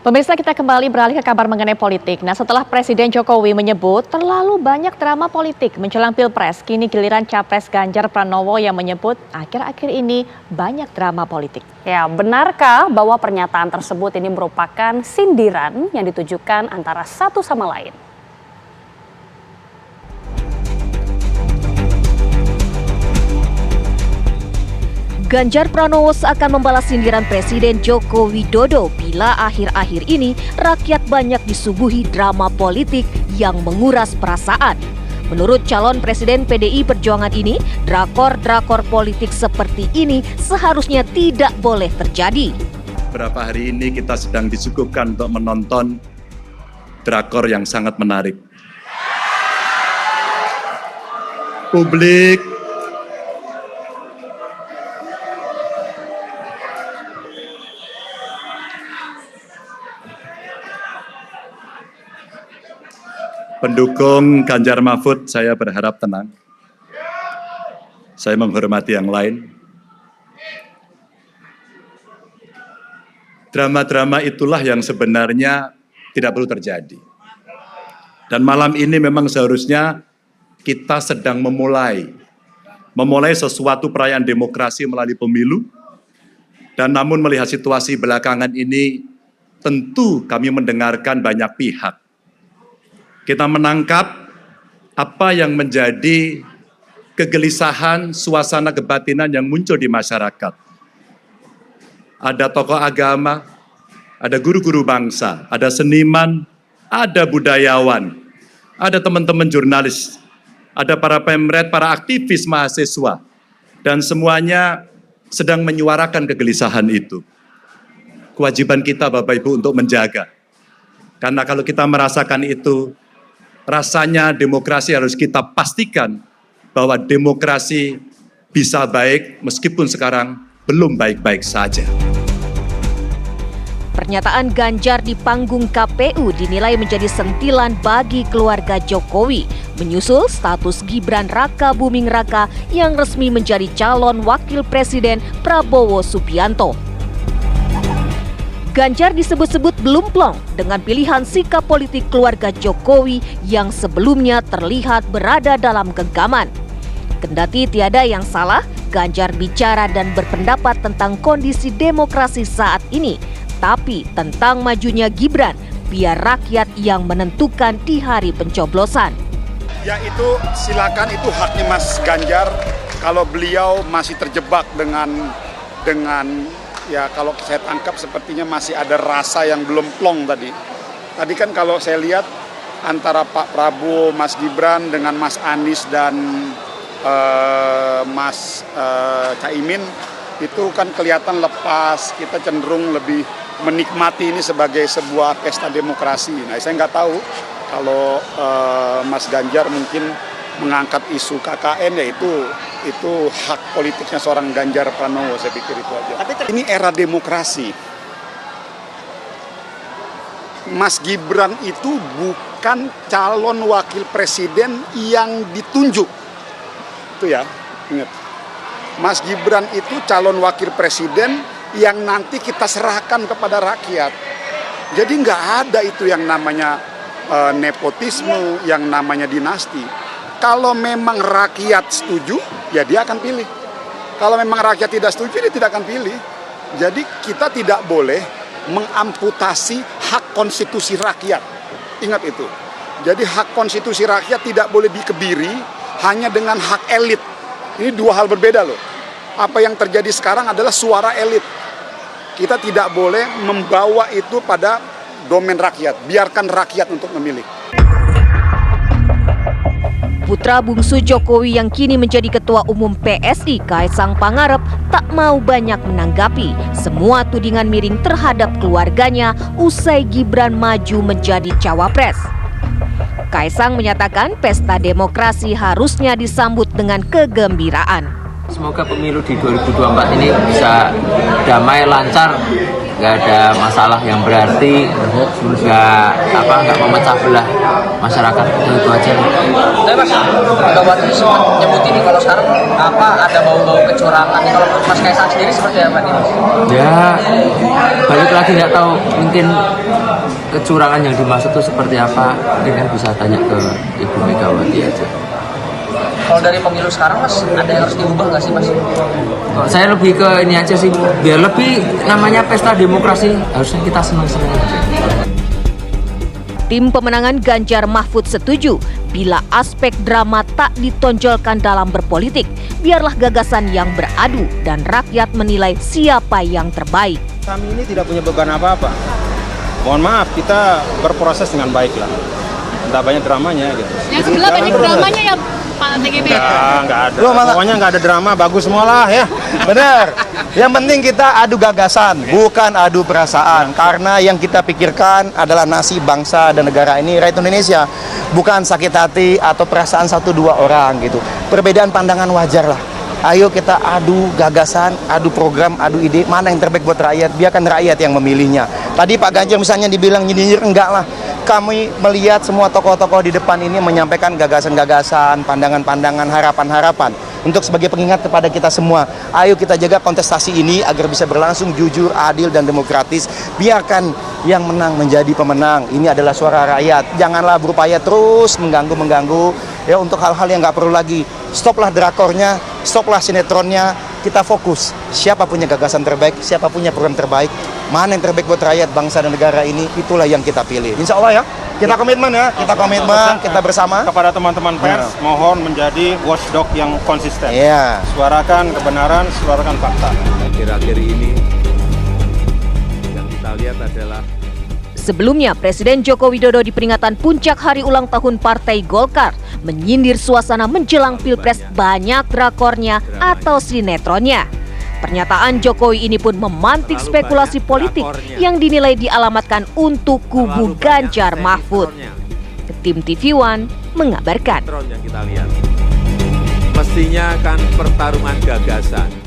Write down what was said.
Pemirsa, kita kembali beralih ke kabar mengenai politik. Nah, setelah Presiden Jokowi menyebut terlalu banyak drama politik menjelang Pilpres, kini giliran Capres Ganjar Pranowo yang menyebut akhir-akhir ini banyak drama politik. Ya, benarkah bahwa pernyataan tersebut ini merupakan sindiran yang ditujukan antara satu sama lain? Ganjar Pranowo seakan membalas sindiran Presiden Joko Widodo bila akhir-akhir ini rakyat banyak disuguhi drama politik yang menguras perasaan. Menurut calon Presiden PDI Perjuangan ini, drakor-drakor politik seperti ini seharusnya tidak boleh terjadi. Beberapa hari ini kita sedang disuguhkan untuk menonton drakor yang sangat menarik. Publik pendukung Ganjar Mahfud, saya berharap tenang. Saya menghormati yang lain. Drama-drama itulah yang sebenarnya tidak perlu terjadi. Dan malam ini memang seharusnya kita sedang memulai sesuatu perayaan demokrasi melalui pemilu. Dan namun melihat situasi belakangan ini, tentu kami mendengarkan banyak pihak. Kita menangkap apa yang menjadi kegelisahan, suasana kebatinan yang muncul di masyarakat. Ada tokoh agama, ada guru-guru bangsa, ada seniman, ada budayawan, ada teman-teman jurnalis, ada para pemret, para aktivis mahasiswa, dan semuanya sedang menyuarakan kegelisahan itu. Kewajiban kita Bapak Ibu untuk menjaga. Karena kalau kita merasakan itu, rasanya demokrasi harus kita pastikan bahwa demokrasi bisa baik meskipun sekarang belum baik-baik saja. Pernyataan Ganjar di panggung KPU dinilai menjadi sentilan bagi keluarga Jokowi, menyusul status Gibran Raka Buming Raka yang resmi menjadi calon wakil presiden Prabowo Subianto. Ganjar disebut-sebut belum plong dengan pilihan sikap politik keluarga Jokowi yang sebelumnya terlihat berada dalam genggaman. Kendati tiada yang salah, Ganjar bicara dan berpendapat tentang kondisi demokrasi saat ini, tapi tentang majunya Gibran, biar rakyat yang menentukan di hari pencoblosan. Ya itu silakan, itu haknya Mas Ganjar. Kalau beliau masih terjebak dengan ya kalau saya tangkap sepertinya masih ada rasa yang belum plong tadi. Tadi kan kalau saya lihat antara Pak Prabowo, Mas Gibran dengan Mas Anies dan Mas Caimin itu kan kelihatan lepas. Kita cenderung lebih menikmati ini sebagai sebuah pesta demokrasi. Nah, saya nggak tahu kalau Mas Ganjar mungkin mengangkat isu KKN, ya itu hak politiknya seorang Ganjar Pranowo, saya pikir itu aja. Ini era demokrasi. Mas Gibran itu bukan calon wakil presiden yang ditunjuk. Itu ya, ingat. Mas Gibran itu calon wakil presiden yang nanti kita serahkan kepada rakyat. Jadi nggak ada itu yang namanya nepotisme, yang namanya dinasti. Kalau memang rakyat setuju, ya dia akan pilih. Kalau memang rakyat tidak setuju, dia tidak akan pilih. Jadi kita tidak boleh mengamputasi hak konstitusi rakyat. Ingat itu. Jadi hak konstitusi rakyat tidak boleh dikebiri hanya dengan hak elit. Ini dua hal berbeda loh. Apa yang terjadi sekarang adalah suara elit. Kita tidak boleh membawa itu pada domain rakyat. Biarkan rakyat untuk memilih. Putra bungsu Jokowi yang kini menjadi Ketua Umum PSI, Kaisang Pangarep, tak mau banyak menanggapi semua tudingan miring terhadap keluarganya usai Gibran maju menjadi cawapres. Kaisang menyatakan pesta demokrasi harusnya disambut dengan kegembiraan. Semoga pemilu di 2024 ini bisa damai, lancar, nggak ada masalah yang berarti, nggak memecah belah masyarakat, itu aja. Tapi Mas, Megawati sempat nyebut ini kalau sekarang ada bau-bau kecurangan. Kalau menurut Mas Kaisang sendiri seperti apa nih Mas? Ya balik lagi, nggak tahu, mungkin kecurangan yang dimaksud itu seperti apa, mungkin kan bisa tanya ke Ibu Megawati aja. Kalau dari pemilu sekarang Mas, ada yang harus diubah nggak sih Mas? Kalau saya lebih ke ini aja sih, biar lebih namanya pesta demokrasi, harusnya kita senang-senang aja. Tim pemenangan Ganjar Mahfud setuju bila aspek drama tak ditonjolkan dalam berpolitik. Biarlah gagasan yang beradu dan rakyat menilai siapa yang terbaik. Kami ini tidak punya beban apa-apa. Mohon maaf, kita berproses dengan baik lah. Tidak banyak dramanya gitu. Yang sebelah banyak dramanya ya Pak TGB. Nggak ada. Pokoknya nggak ada drama, bagus semua lah ya. Benar. Yang penting kita adu gagasan, bukan adu perasaan. Karena yang kita pikirkan adalah nasib bangsa dan negara ini, rakyat Indonesia. Bukan sakit hati atau perasaan 1-2 orang gitu. Perbedaan pandangan wajar lah. Ayo kita adu gagasan, adu program, adu ide, mana yang terbaik buat rakyat, biarkan rakyat yang memilihnya. Tadi Pak Ganjar misalnya dibilang nyinyir, enggak lah. Kami melihat semua tokoh-tokoh di depan ini menyampaikan gagasan-gagasan, pandangan-pandangan, harapan-harapan. Untuk sebagai pengingat kepada kita semua, ayo kita jaga kontestasi ini agar bisa berlangsung jujur, adil, dan demokratis. Biarkan yang menang menjadi pemenang. Ini adalah suara rakyat. Janganlah berupaya terus mengganggu ya untuk hal-hal yang nggak perlu lagi. Stoplah drakornya, stoplah sinetronnya. Kita fokus. Siapa punya gagasan terbaik, siapa punya program terbaik, mana yang terbaik buat rakyat, bangsa, dan negara ini, itulah yang kita pilih. Insya Allah ya, kita komitmen ya, kita komitmen, kita bersama. Kepada teman-teman pers, mohon menjadi watchdog yang konsisten. Iya. Suarakan kebenaran, suarakan fakta. Akhir-akhir ini yang kita lihat adalah Sebelumnya, Presiden Joko Widodo di peringatan puncak hari ulang tahun Partai Golkar menyindir suasana menjelang Pilpres banyak drakornya atau sinetronnya. Pernyataan Jokowi ini pun memantik spekulasi politik yang dinilai dialamatkan untuk kubu Ganjar Mahfud. Tim TV One mengabarkan. yang kita lihat mestinya kan pertarungan gagasan.